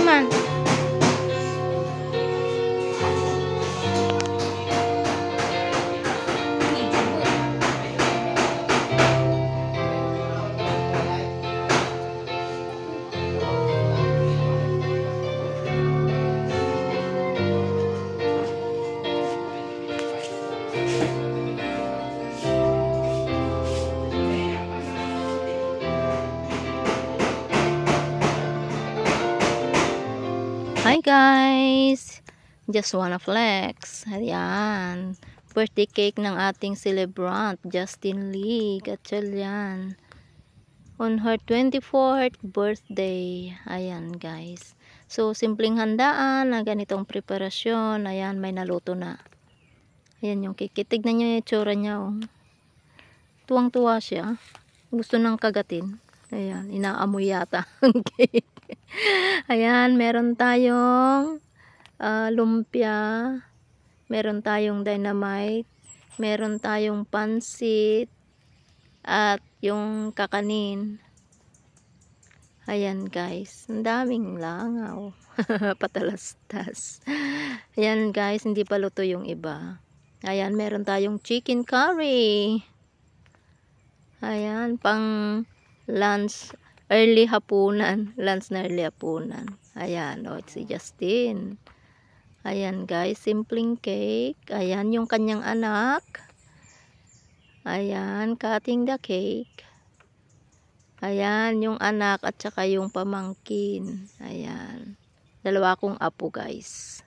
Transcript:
man. Hi guys! Just wanna flex. Ayan. Birthday cake ng ating celebrant, Justin Lee Gatchalian. On her 24th birthday. Ayan guys. So, simpleng handaan na ganitong preparasyon. Ayan, may naluto na. Ayan yung cake. Tignan nyo yung itsura niya. Oh. Tuwang-tuwa siya. Gusto nang kagatin. Ayan, inaamoy yata ang cake. Ayan, meron tayong lumpia, meron tayong dynamite, meron tayong pansit, at yung kakanin. Ayan guys, ang daming langaw. Patalastas. Ayan guys, hindi pa luto yung iba. Ayan, meron tayong chicken curry. Ayan, pang lunch. Early hapunan. Lunch na early hapunan. Ayan. O, si Justin. Ayan guys. Simpleng cake. Ayan yung kanyang anak. Ayan. Cutting the cake. Ayan yung anak at saka yung pamangkin. Ayan. Dalawa kong apo guys.